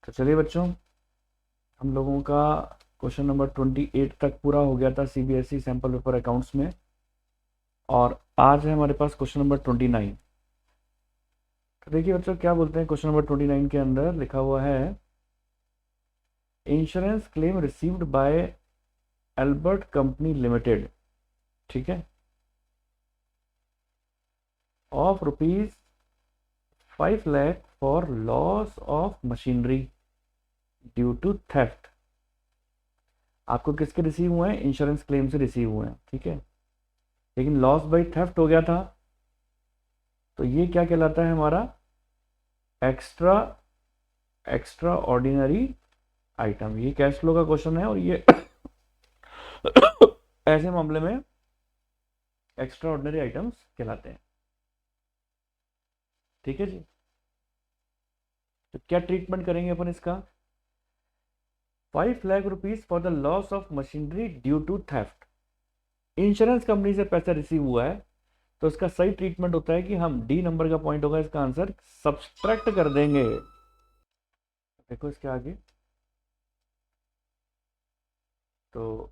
तो चलिए बच्चों, हम लोगों का क्वेश्चन नंबर 28 तक पूरा हो गया था सीबीएसई सैम्पल पेपर अकाउंट्स में। और आज है हमारे पास क्वेश्चन नंबर 29। तो देखिए बच्चों, क्या बोलते हैं क्वेश्चन नंबर 29 के अंदर लिखा हुआ है, insurance claim received by Albert company limited, ठीक है, of rupees 5 lakh for loss of machinery due to theft. आपको किसके रिसीव हुए हैं? इंश्योरेंस क्लेम से रिसीव हुए हैं, ठीक है, लेकिन लॉस बाई थेफ्ट हो गया था। तो ये क्या कहलाता है? हमारा एक्स्ट्रा एक्स्ट्रा ऑर्डिनरी आइटम। ये कैश फ्लो का क्वेश्चन है और ये ऐसे मामले में एक्स्ट्रा ऑर्डिनरी आइटम्स कहलाते हैं, ठीक है जी। तो क्या ट्रीटमेंट करेंगे अपन इसका? 5 lakh rupees for the loss of machinery due to theft. Insurance company से पैसा रिसीव हुआ है, तो इसका सही ट्रीटमेंट होता है कि हम डी नंबर का पॉइंट होगा इसका आंसर, सब्सट्रैक्ट कर देंगे। देखो इसके आगे, तो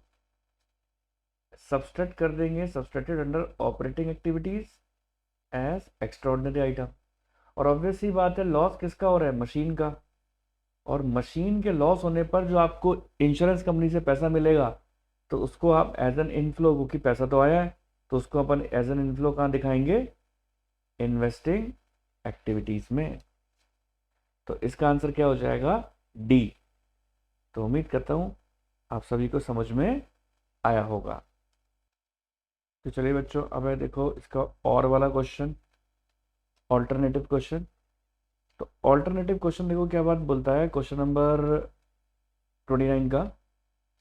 सब्सट्रैक्ट कर देंगे, subtracted under operating activities as extraordinary item. और ऑब्वियस सी बात है, लॉस किसका हो रहा है? मशीन का। और मशीन के लॉस होने पर जो आपको इंश्योरेंस कंपनी से पैसा मिलेगा, तो उसको आप एज एन इनफ्लो, क्योंकि पैसा तो आया है, तो उसको अपन एज एन इनफ्लो कहाँ दिखाएंगे? इन्वेस्टिंग एक्टिविटीज में। तो इसका आंसर क्या हो जाएगा? डी। तो उम्मीद करता हूं आप सभी को समझ में आया होगा। तो चलिए बच्चों, अब है देखो इसका और वाला क्वेश्चन, ऑल्टरनेटिव क्वेश्चन। तो ऑल्टरनेटिव क्वेश्चन देखो क्या बात बोलता है, क्वेश्चन नंबर 29 का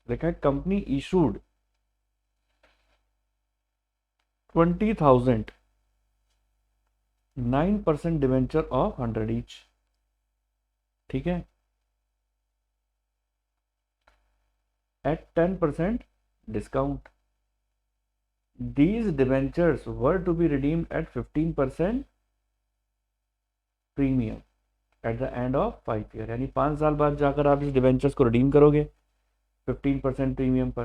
लिखा है, company issued 20,000 9% debenture of 100 each, ठीक है, at 10% discount. These debentures were to be redeemed at 15% premium at the end of 5 year, यानी 5 साल बाद जाकर आप इस डिवेंचर्स को रिडीम करोगे 15% प्रीमियम पर।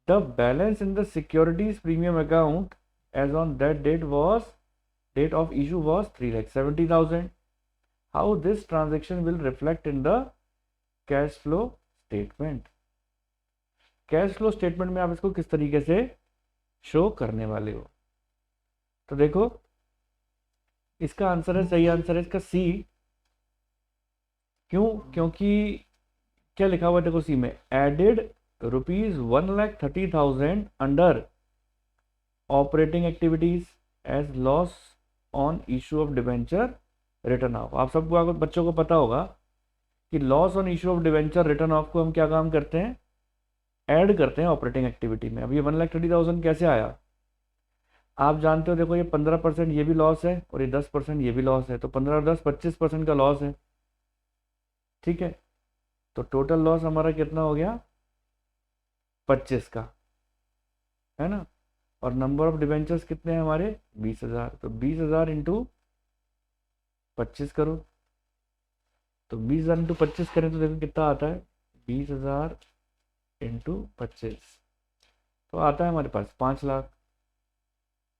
The balance in the securities premium account as on that date of issue was 3,70,000। How this transaction will reflect in the cash flow statement. Cash flow statement में आप इसको किस तरीके से शो करने वाले हो? तो देखो, इसका आंसर है, सही आंसर है इसका सी। क्यों? क्योंकि क्या लिखा हुआ है देखो सी में, added ₹1,30,000 under operating activities as loss on issue of debenture written off. आप सबको अगर बच्चों को पता होगा कि loss on issue of debenture written off को हम क्या काम करते हैं? ऐड करते हैं ऑपरेटिंग एक्टिविटी में। अब ये 1,30,000 कैसे आया? आप जानते हो, देखो ये 15% ये भी लॉस है और ये 10% ये भी लॉस है, तो 15 और 10 25% का लॉस है, ठीक है। तो टोटल लॉस हमारा कितना हो गया? 25 का, है ना। और नंबर ऑफ डिवेंचर्स कितने हैं हमारे? 20,000। तो 20,000 इंटू 25 करो, तो 20,000 इंटू 25 करें तो देखो कितना आता है, 20,000 इंटू 25, तो आता है हमारे पास 5 लाख।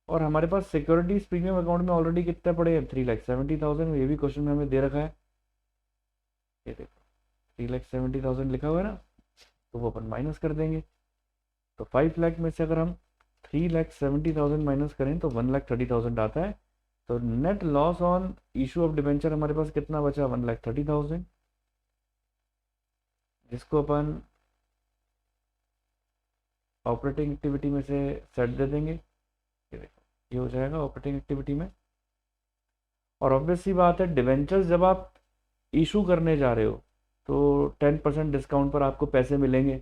और हमारे पास सिक्योरिटीज प्रीमियम अकाउंट में ऑलरेडी कितने पड़े हैं? 3,70,000। ये भी क्वेश्चन में हमें दे रखा है, ये देखो 3,70,000 लिखा हुआ है ना, तो वो अपन माइनस कर देंगे। तो 5 लाख में से अगर हम 3,70,000 माइनस करें तो 1,30,000 आता है। तो net loss on issue of debenture हमारे पास कितना बचा? 1,30,000, जिसको अपन ऑपरेटिंग एक्टिविटी में से सेट दे देंगे। ये देखो, ये हो जाएगा ऑपरेटिंग एक्टिविटी में। और ऑब्वियस सी बात है, डिवेंचर्स जब आप इशू करने जा रहे हो तो 10% डिस्काउंट पर आपको पैसे मिलेंगे।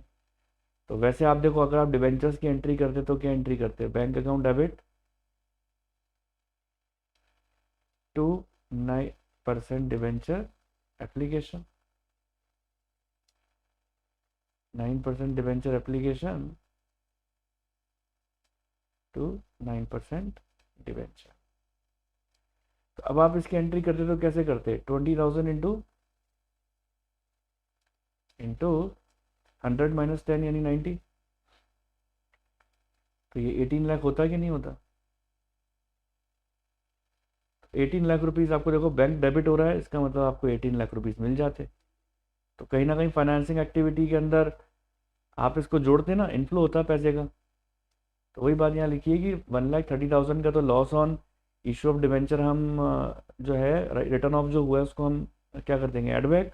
तो वैसे आप देखो, अगर आप डिवेंचर्स की एंट्री करते तो क्या एंट्री करते? Bank account debit to 9% debenture application, 9% debenture application to 9% debenture. तो अब आप इसकी एंट्री करते तो कैसे करते? 20,000 इंटू इंटू 100 माइनस 10 यानी 90, तो ये 18 लाख होता कि नहीं होता? 18 लाख रुपीज़ आपको देखो बैंक डेबिट हो रहा है, इसका मतलब आपको 18 लाख रुपीज़ मिल जाते। तो कहीं ना कहीं फाइनेंसिंग एक्टिविटी के अंदर आप इसको जोड़ते ना, इनफ्लो होता है पैसे का। तो वही बात यहाँ लिखी है कि 1,30,000 का तो loss on issue of debenture हम जो है रिटर्न ऑफ जो हुआ है उसको हम क्या कर देंगे, एड बैक।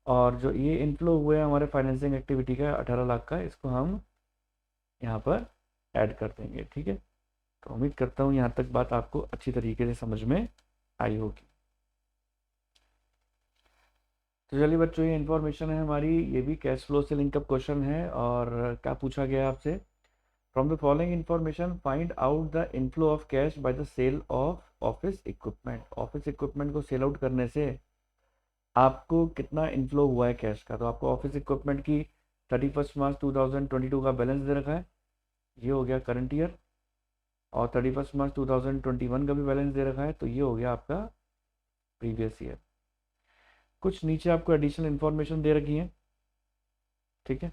और जो ये इनफ्लो हुआ है हमारे फाइनेंसिंग एक्टिविटी का 18 लाख का, इसको हम यहाँ पर ऐड कर देंगे। ठीक है, तो उम्मीद करता हूँ यहाँ तक बात आपको अच्छी तरीके से समझ में आई होगी। तो चलिए बच्चों, ये इन्फॉर्मेशन है हमारी, ये भी कैश फ्लो से लिंकअप क्वेश्चन है। और क्या पूछा गया आपसे, from the following information find out the inflow of cash by the sale of office equipment. Office equipment को सेल आउट करने से आपको कितना इनफ्लो हुआ है कैश का। तो आपको ऑफिस इक्विपमेंट की 31 मार्च 2022 का बैलेंस दे रखा है, ये हो गया करंट ईयर। और 31 मार्च 2021 का भी बैलेंस दे रखा है, तो ये हो गया आपका प्रीवियस ईयर। कुछ नीचे आपको एडिशनल इन्फॉर्मेशन दे रखी है, ठीक है,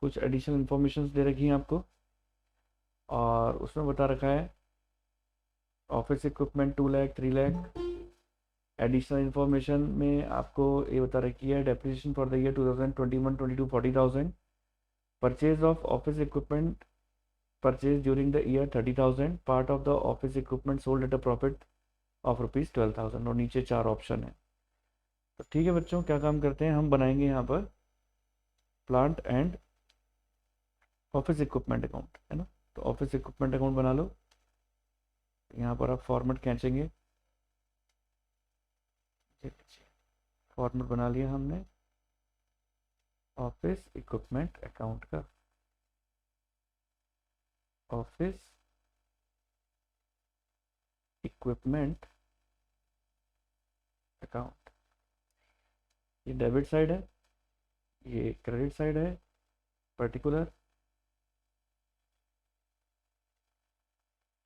कुछ एडिशनल इन्फॉर्मेशन दे रखी हैं आपको। और उसमें बता रखा है office equipment 2 lakh 3 lakh. Additional information में आपको ये बता रखी है depreciation for the year 2021-22 40,000। Purchase of office equipment purchase during the year 30,000। Part of the office equipment sold at a profit of ₹12,000। और नीचे 4 ऑप्शन है। तो ठीक है बच्चों, क्या काम करते हैं, हम बनाएंगे यहाँ पर plant and office equipment account, है ना। तो ऑफिस इक्विपमेंट अकाउंट बना लो, यहाँ पर आप फॉर्मेट खींचेंगे, फॉर्मेट बना लिया हमने ऑफिस इक्विपमेंट अकाउंट का। ऑफिस इक्विपमेंट अकाउंट, ये डेबिट साइड है, ये क्रेडिट साइड है, पर्टिकुलर,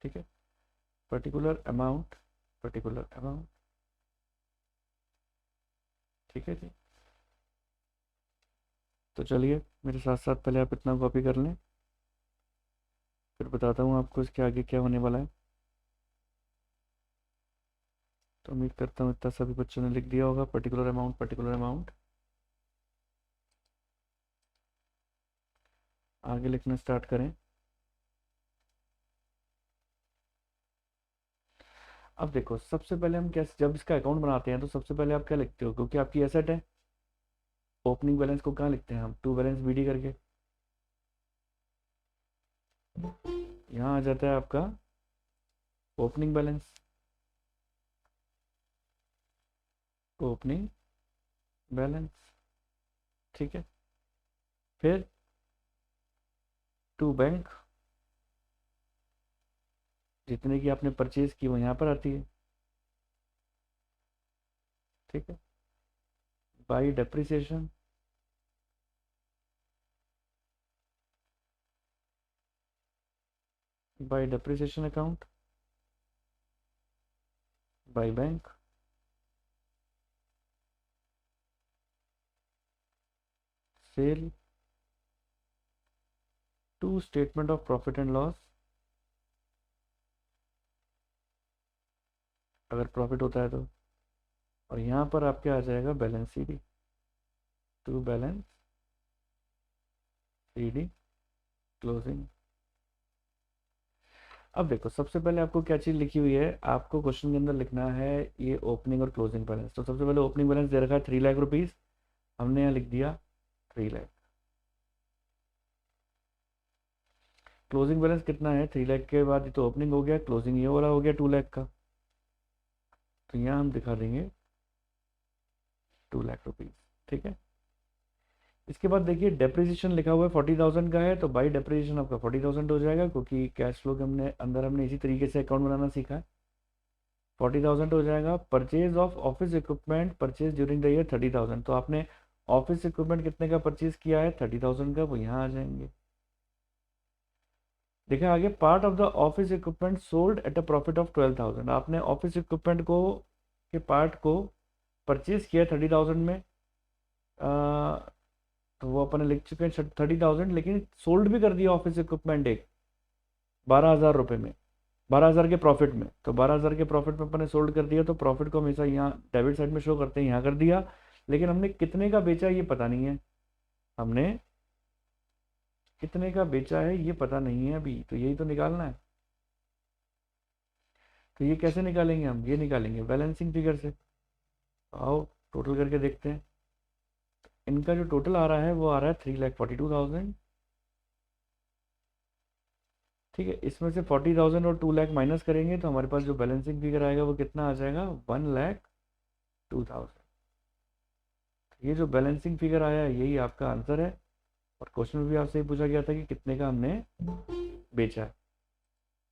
ठीक है, पर्टिकुलर अमाउंट, पर्टिकुलर अमाउंट, ठीक है जी। तो चलिए मेरे साथ साथ पहले आप इतना कॉपी कर लें, फिर बताता हूँ आपको इसके आगे क्या होने वाला है। तो उम्मीद करता हूँ इतना सभी बच्चों ने लिख दिया होगा, पर्टिकुलर अमाउंट, पर्टिकुलर अमाउंट। आगे लिखना स्टार्ट करें। अब देखो, सबसे पहले हम कैसे, जब इसका अकाउंट बनाते हैं तो सबसे पहले आप क्या लिखते हो, क्योंकि आपकी एसेट है, ओपनिंग बैलेंस को कहाँ लिखते हैं हम, टू बैलेंस बीडी करके। यहाँ आ जाता है आपका ओपनिंग बैलेंस, ओपनिंग बैलेंस, ठीक है। फिर टू बैंक, जितने की आपने परचेज की वो यहाँ पर आती है, ठीक है। By depreciation, by depreciation account, by bank, sale, to statement of profit and loss, अगर प्रॉफिट होता है तो। और यहाँ पर आपके आ जाएगा balance CD, to balance CD closing. अब देखो, सबसे पहले आपको क्या चीज़ लिखी हुई है, आपको क्वेश्चन के अंदर लिखना है ये ओपनिंग और क्लोजिंग बैलेंस। तो सबसे पहले ओपनिंग बैलेंस दे रखा है 3 लाख रुपीज़, हमने यहाँ लिख दिया 3 लाख। क्लोजिंग बैलेंस कितना है, 3 लाख के बाद तो ओपनिंग हो गया, क्लोजिंग ये वाला हो गया 2 लाख का। तो यहाँ हम दिखा देंगे 2 लाख रुपीज़, ठीक है। इसके बाद देखिए डेप्रिसिएशन लिखा हुआ है 40,000 का है, तो बाई डेप्रिसिएशन आपका 40,000 हो जाएगा, क्योंकि कैश फ्लो के हमने इसी तरीके से अकाउंट बनाना सीखा है। 40,000 हो जाएगा। Purchase of office equipment purchase during the year 30,000, तो आपने ऑफिस इक्विपमेंट कितने का परचेज किया है, 30,000 का, वो यहाँ आ जाएंगे। देखिए आगे, part of the office equipment sold at a profit of 12,000, आपने ऑफिस इक्विपमेंट को के पार्ट को परचेज किया 30,000 में, तो वो अपन लिख चुके हैं 30,000, लेकिन सोल्ड भी कर दिया ऑफिस इक्विपमेंट एक 12,000 रुपये में, 12,000 के प्रॉफिट में। तो 12,000 के प्रॉफिट में अपन ने सोल्ड कर दिया, तो प्रॉफिट को हमेशा यहाँ डेबिट साइड में शो करते हैं, यहाँ कर दिया। लेकिन हमने कितने का बेचा ये पता नहीं है, हमने कितने का बेचा है ये पता नहीं है अभी, तो यही तो निकालना है। तो ये कैसे निकालेंगे हम, ये निकालेंगे बैलेंसिंग फिगर से। आओ टोटल करके देखते हैं। इनका जो टोटल आ रहा है वो आ रहा है 3,42,000। ठीक है, इसमें से 40,000 और 2 लाख माइनस करेंगे तो हमारे पास जो बैलेंसिंग फिगर आएगा वो कितना आ जाएगा, 1,02,000। ये जो बैलेंसिंग फिगर आया है यही आपका आंसर है। और क्वेश्चन में भी आपसे ही पूछा गया था कि कितने का हमने बेचा है,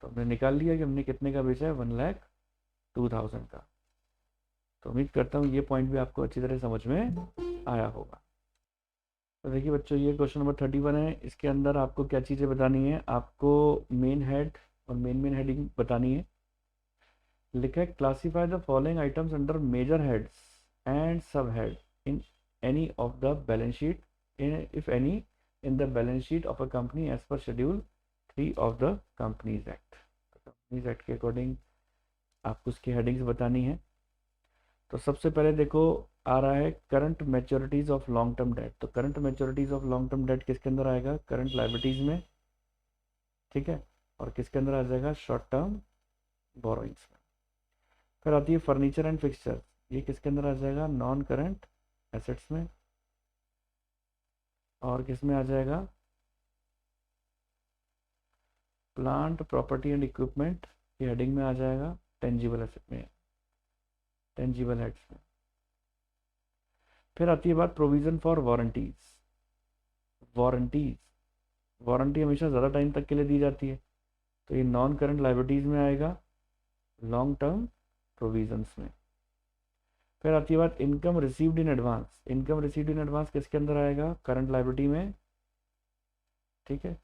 तो हमने निकाल लिया कि हमने कितने का बेचा है, 1,02,000 का। तो उम्मीद करता हूँ ये पॉइंट भी आपको अच्छी तरह समझ में आया होगा। तो देखिए बच्चों, ये क्वेश्चन नंबर 31 है। इसके अंदर आपको क्या चीज़ें बतानी है, आपको मेन हेड और मेन हेडिंग बतानी है। लिखा है classify the following items under major heads and sub head in any of the balance sheet, if any, in the balance sheet of a company as per schedule 3 of the companies act. Companies act के according आपको उसकी headings बतानी है। तो सबसे पहले देखो आ रहा है current maturities of long term debt. तो current maturities of long term debt किसके अंदर आएगा, करंट लाइबिलिटीज में। ठीक है, और किसके अंदर आ जाएगा, शॉर्ट टर्म बोरोइंग्स में। फिर आती है फर्नीचर एंड फिक्सचर, ये किसके अंदर आ जाएगा, नॉन करंट एसेट्स में। और किस में आ जाएगा, प्लांट प्रॉपर्टी एंड इक्विपमेंट की हेडिंग में आ जाएगा, टेंजिबल एसेट में, टेंजिबल हेड्स में। फिर आती है बात provision for warranties. Warranties, warranty हमेशा ज़्यादा टाइम तक के लिए दी जाती है, तो ये नॉन करंट लाइबिलिटीज़ में आएगा, लॉन्ग टर्म प्रोविजंस में। फिर आती है बात income received in advance. Income received in advance किसके अंदर आएगा, करंट लाइबिलिटी में। ठीक है,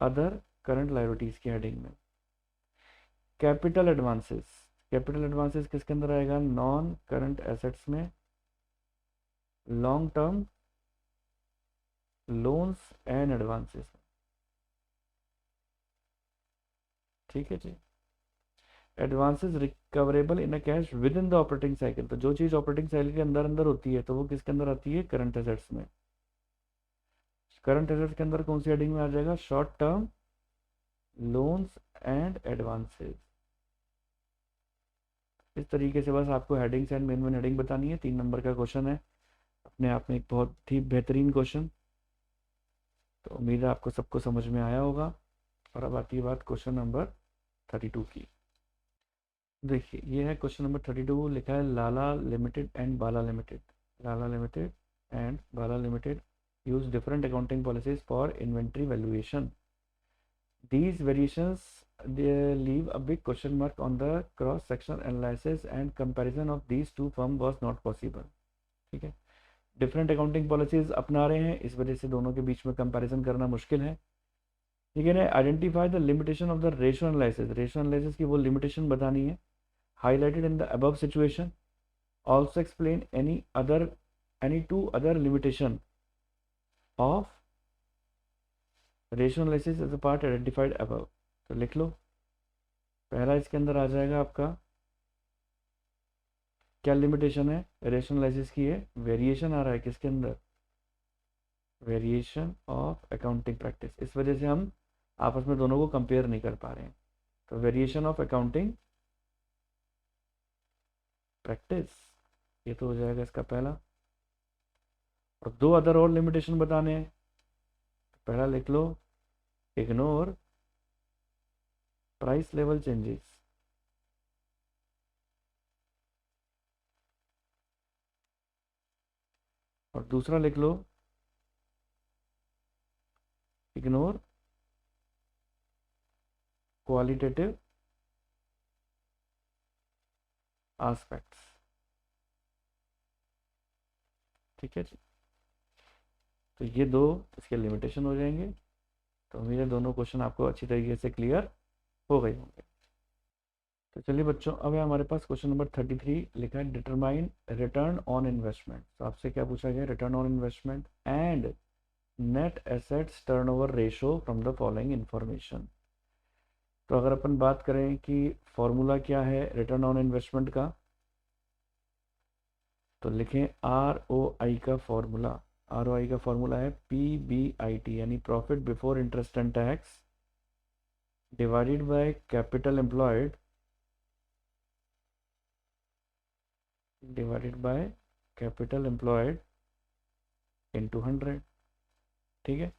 अदर करंट लाइबिलिटीज़ की हेडिंग में। कैपिटल एडवांसेस, कैपिटल एडवांसेस किसके अंदर आएगा, नॉन करंट एसेट्स में, long term loans and advances. ठीक है जी। Advances recoverable in a cash within the operating cycle. तो जो चीज़ ऑपरेटिंग साइकिल के अंदर अंदर होती है तो वो किसके अंदर आती है, करंट एसेट्स में। करंट एसेट्स के अंदर कौन सी हेडिंग में आ जाएगा, short term loans and advances. इस तरीके से बस आपको हेडिंग्स एंड मेन हेडिंग बतानी है। 3 नंबर का क्वेश्चन है, अपने आप में एक बहुत ही बेहतरीन क्वेश्चन। तो उम्मीद है आपको सबको समझ में आया होगा। और अब आती है बात क्वेश्चन नंबर 32 की। देखिए ये है क्वेश्चन नंबर 32, लिखा है Lala limited and Bala limited. Lala limited and Bala limited use different accounting policies for inventory valuation. These variations, they leave a big question mark on the cross-sectional analysis and comparison of these two firms was not possible. ठीक है, different accounting policies अपना रहे हैं, इस वजह से दोनों के बीच में कंपैरिजन करना मुश्किल है। ठीक है ना, identify the limitation of the ratio analysis. Ratio analysis की वो लिमिटेशन बतानी है, highlighted in the above situation. Also explain any two other limitation of ratio analysis as a part identified above. तो लिख लो, पहला इसके अंदर आ जाएगा आपका क्या लिमिटेशन है, रेशियो एनालिसिस की है, वेरिएशन आ रहा है किसके अंदर, वेरिएशन ऑफ अकाउंटिंग प्रैक्टिस। इस वजह से हम आपस में दोनों को कंपेयर नहीं कर पा रहे हैं। तो वेरिएशन ऑफ अकाउंटिंग प्रैक्टिस, ये तो हो जाएगा इसका पहला। और 2 अदर और लिमिटेशन बताने हैं। पहला लिख लो, इग्नोर प्राइस लेवल चेंजेस। और दूसरा लिख लो, इग्नोर क्वालिटेटिव एस्पेक्ट्स। ठीक है जी, तो ये 2 इसके लिमिटेशन हो जाएंगे। तो उम्मीद है दोनों क्वेश्चन आपको अच्छी तरीके से क्लियर हो गए होंगे। तो चलिए बच्चों, अब है हमारे पास क्वेश्चन नंबर 33 लिखा है, डिटरमाइन रिटर्न ऑन इन्वेस्टमेंट। तो आपसे क्या पूछा गया, return on investment and net assets turnover ratio from the following information. तो अगर अपन बात करें कि फॉर्मूला क्या है रिटर्न ऑन इन्वेस्टमेंट का, तो लिखें ROI का फॉर्मूला। ROI का फॉर्मूला है PBIT, यानी profit before interest and tax divided by capital employed divided by capital employed into 100। ठीक है।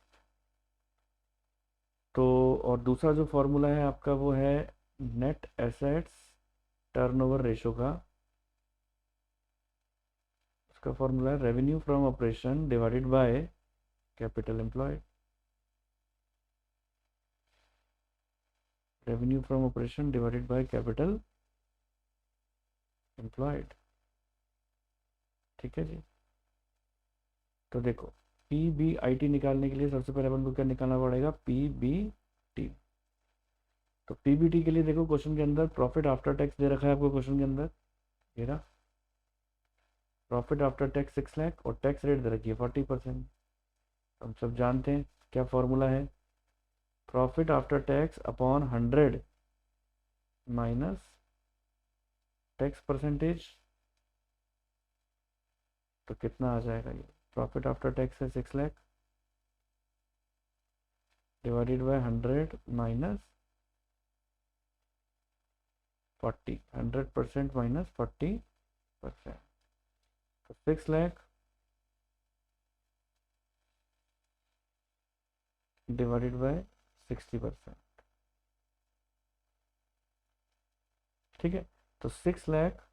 तो और दूसरा जो फॉर्मूला है आपका वो है नेट एसेट्स टर्नओवर रेशो का। उसका फॉर्मूला है revenue from operation divided by capital employed. Revenue from operation divided by capital employed. ठीक है जी। तो देखो, PBIT निकालने के लिए सबसे पहले अपन को क्या निकालना पड़ेगा, PBT। तो PBT के लिए देखो, क्वेश्चन के अंदर प्रॉफिट आफ्टर टैक्स दे रखा है आपको। क्वेश्चन के अंदर ये रहा, प्रॉफिट आफ्टर टैक्स 6 लाख और टैक्स रेट दे रखी है 40%। हम सब जानते हैं क्या फॉर्मूला है, profit after tax upon 100 minus tax percentage. तो कितना आ जाएगा ये, प्रॉफिट आफ्टर टैक्स है 6 lakh divided by 100 minus 40, 100% minus 40%। तो 6 लाख डिवाइडेड बाय 60%। ठीक है। तो 6 लाख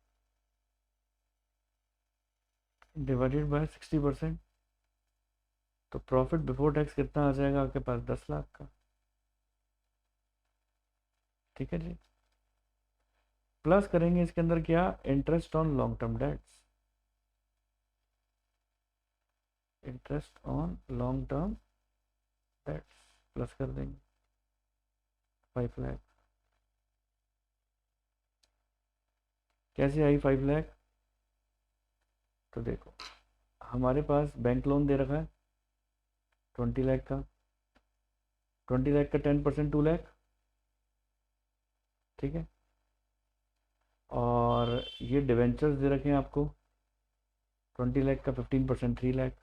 डिवाइडेड बाय 60%। तो प्रॉफिट बिफोर टैक्स कितना आ जाएगा आपके पास, 10 लाख का। ठीक है जी। प्लस करेंगे इसके अंदर क्या, interest on long term debts. Interest on long term debts plus कर देंगे 5 लाख। कैसे आई 5 लाख, तो देखो हमारे पास बैंक लोन दे रखा है 20 लाख का। 20 लाख का 10% 2 लाख। ठीक है। और ये डिवेंचर्स दे रखे हैं आपको 20 लाख का 15% 3 लाख,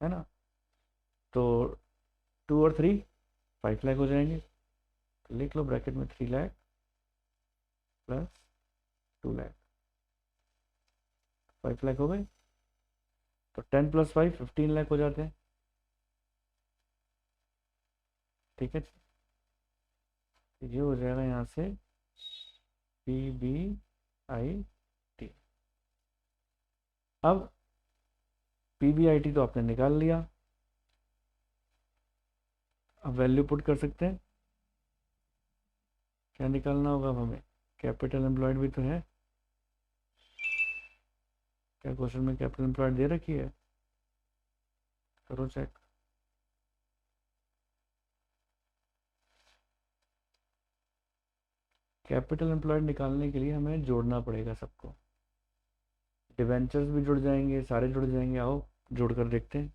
है ना। तो 2 और 3 5 लाख हो जाएंगे। तो लिख लो ब्रैकेट में 3 लाख प्लस 2 लाख, 5 लाख हो गए। तो 10 प्लस 5 15 लाख हो जाते हैं। ठीक है। ये हो जाएगा यहाँ से PBIT। अब PBIT तो आपने निकाल लिया, अब वैल्यू पुट कर सकते हैं। क्या निकालना होगा अब हमें, कैपिटल एम्प्लॉयड भी तो है। क्या क्वेश्चन में कैपिटल एम्प्लॉयड दे रखी है, करो चेक। कैपिटल एम्प्लॉयड निकालने के लिए हमें जोड़ना पड़ेगा सबको, डिवेंचर्स भी जुड़ जाएंगे, सारे जुड़ जाएंगे। आओ जोड़ कर देखते हैं।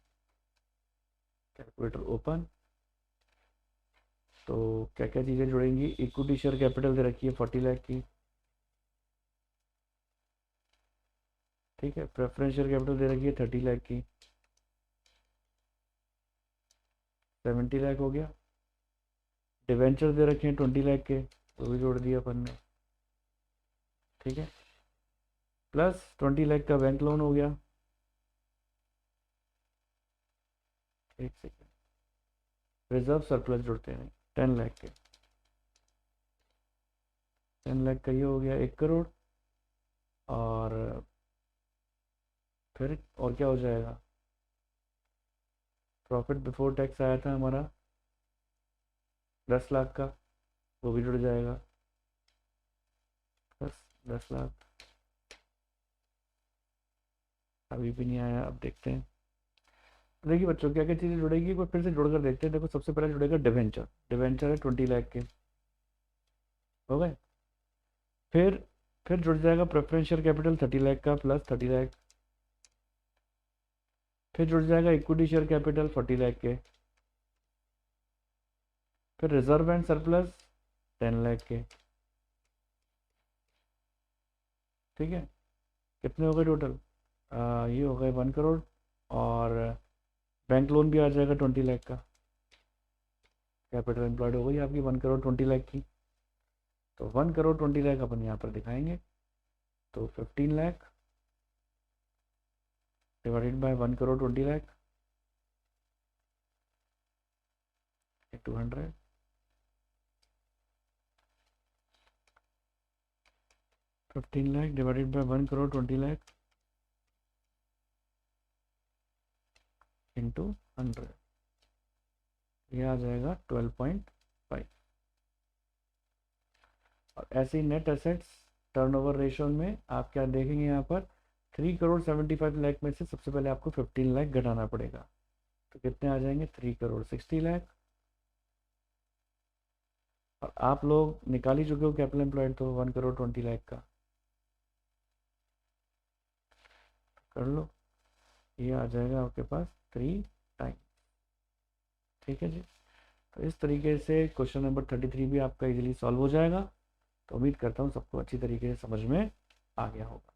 Calculator open. तो क्या क्या चीज़ें जुड़ेंगी, इक्विटी शेयर कैपिटल दे रखी है 40 लाख की। ठीक है। प्रेफरेंस शेयर कैपिटल दे रखी है 30 लाख की, 70 लाख हो गया। डिवेंचर दे रखे हैं 20 लाख के, वो भी जोड़ दिया अपन ने। ठीक है। प्लस 20 लाख का बैंक लोन हो गया। एक सेकेंड, रिजर्व सरप्लस जुड़ते हैं 10 लाख के, 10 लाख का ये हो गया 1 करोड़। और फिर और क्या हो जाएगा, प्रॉफिट बिफोर टैक्स आया था हमारा 10 लाख का, वो भी जुड़ जाएगा। 10 लाख अभी भी नहीं आया, अब देखते हैं। देखिए बच्चों, क्या क्या चीज़ें जुड़ेगी, एक बार फिर से जोड़कर देखते हैं। देखो सबसे पहले जुड़ेगा डिवेंचर, डिवेंचर है 20 लाख के, हो गए। फिर फिर जुड़ जाएगा प्रेफरेंशियल कैपिटल 30 लाख का प्लस 30 लाख। फिर जुड़ जाएगा इक्विटी शेयर कैपिटल 40 लाख के। फिर रिजर्व एंड सरप्लस 10 लाख के। ठीक है, कितने हो गए टोटल? ये हो गए 1 करोड़। और बैंक लोन भी आ जाएगा 20 लाख का। कैपिटल एम्प्लॉयड हो गई आपकी 1 करोड़ 20 लाख की। तो 1 करोड़ 20 लाख अपन यहाँ पर दिखाएंगे। तो 15 lakh divided by 1 crore 20 lakh 200। 15 lakh divided by 1 crore 20 lakh into 100, ये आ जाएगा 12.5। और ऐसे ही नेट एसेट्स टर्नओवर रेशो में आप क्या देखेंगे यहाँ पर 3 करोड़ 75 लाख में से सबसे पहले आपको 15 लाख घटाना पड़ेगा। तो कितने आ जाएंगे 3 करोड़ 60 लाख। और आप लोग निकाल ही चुके हो कैपिटल एम्प्लॉयड तो 1 करोड़ 20 लाख का कर लो, ये आ जाएगा आपके पास 3 टाइम। ठीक है जी, तो इस तरीके से क्वेश्चन नंबर 33 भी आपका इजीली सॉल्व हो जाएगा। तो उम्मीद करता हूँ सबको अच्छी तरीके से समझ में आ गया होगा।